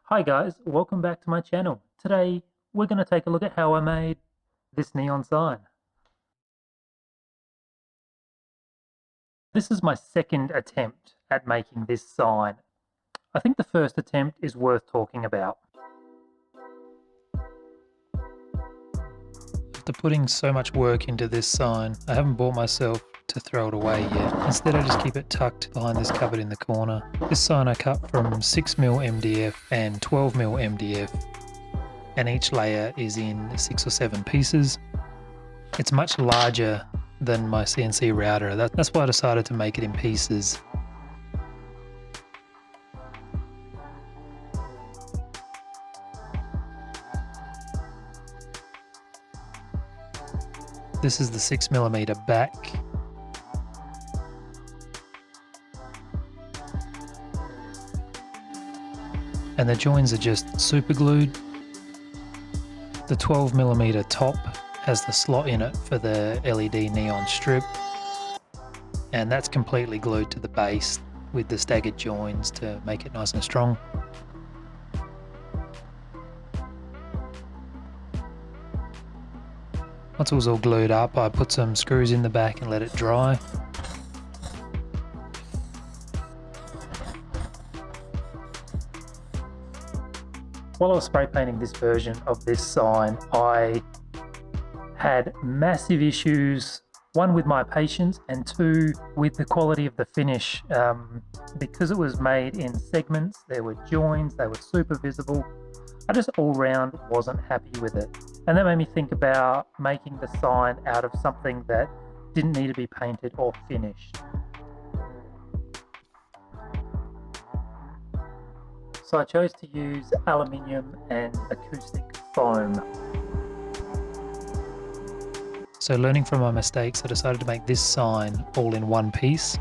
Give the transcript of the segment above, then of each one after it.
Hi guys, welcome back to my channel. Today we're going to take a look at how I made this neon sign. This is my second attempt at making this sign. I think the first attempt is worth talking about. After putting so much work into this sign, I haven't bought myself to throw it away yet. Instead I just keep it tucked behind this cupboard in the corner. This sign I cut from 6mm MDF and 12mm MDF, and each layer is in 6 or 7 pieces. It's much larger than my CNC router. That's why I decided to make it in pieces. This is the 6mm back. And the joins are just super glued. The 12mm top has the slot in it for the LED neon strip, and that's completely glued to the base with the staggered joins to make it nice and strong. Once it was all glued up, I put some screws in the back and let it dry. While I was spray painting this version of this sign, I had massive issues, one with my patience and two with the quality of the finish. Because it was made in segments, there were joins, they were super visible. I just all round wasn't happy with it. And that made me think about making the sign out of something that didn't need to be painted or finished. So I chose to use aluminium and acoustic foam. So learning from my mistakes, I decided to make this sign all in one piece.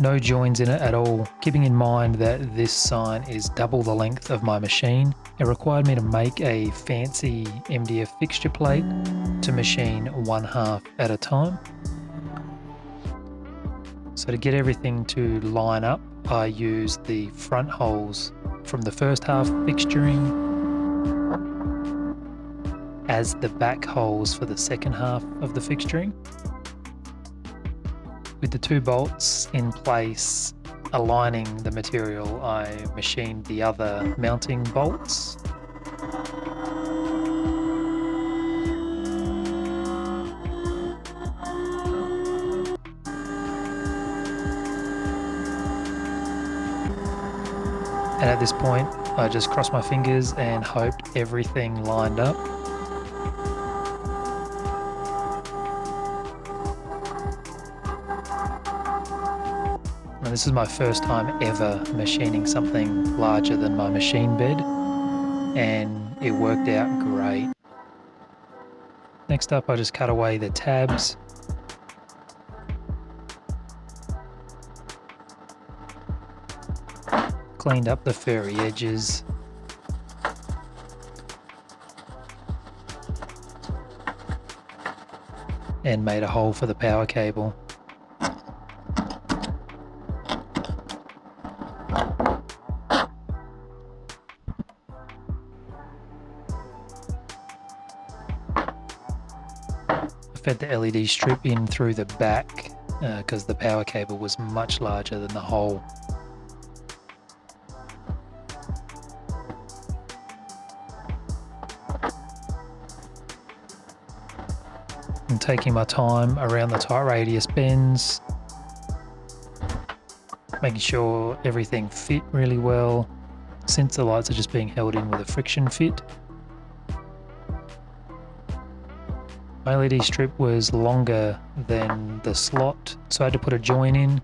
No joins in it at all, keeping in mind that this sign is double the length of my machine. It required me to make a fancy MDF fixture plate to machine 1/2 at a time. So to get everything to line up, I used the front holes from the first half fixturing as the back holes for the second half of the fixturing. With the 2 bolts in place aligning the material, I machined the other mounting bolts. And at this point, I just crossed my fingers and hoped everything lined up. And this is my first time ever machining something larger than my machine bed, and it worked out great. Next up, I just cut away the tabs. Cleaned up the furry edges. And made a hole for the power cable. I fed the LED strip in through the back because the power cable was much larger than the hole. And taking my time around the tight radius bends, making sure everything fit really well, since the lights are just being held in with a friction fit. My LED strip was longer than the slot, so I had to put a join in.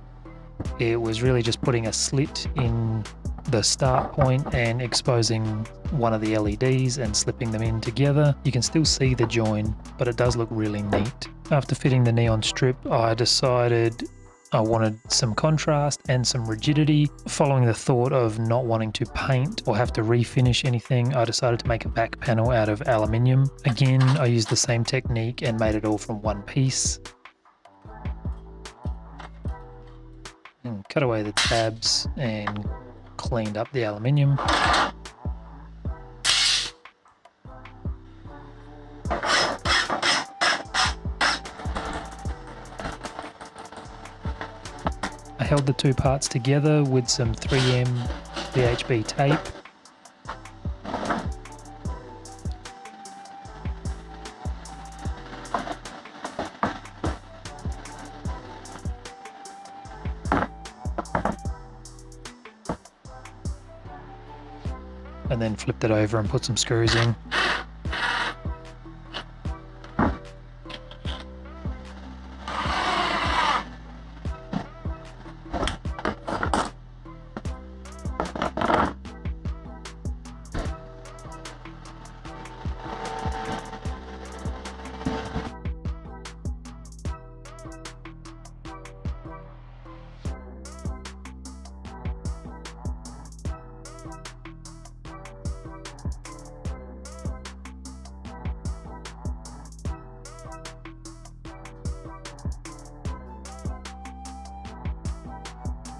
It was really just putting a slit in the start point and exposing one of the LEDs and slipping them in together. You can still see the join, but it does look really neat. After fitting the neon strip, I decided I wanted some contrast and some rigidity. Following the thought of not wanting to paint or have to refinish anything, I decided to make a back panel out of aluminium. Again, I used the same technique and made it all from one piece. and cut away the tabs and cleaned up the aluminium. I held the two parts together with some 3M VHB tape. And then flipped it over and put some screws in.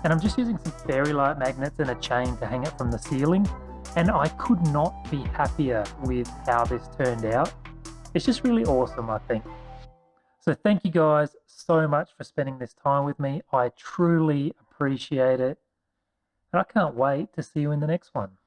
And I'm just using some fairy light magnets and a chain to hang it from the ceiling. And I could not be happier with how this turned out. It's just really awesome, I think. So thank you guys so much for spending this time with me. I truly appreciate it. And I can't wait to see you in the next one.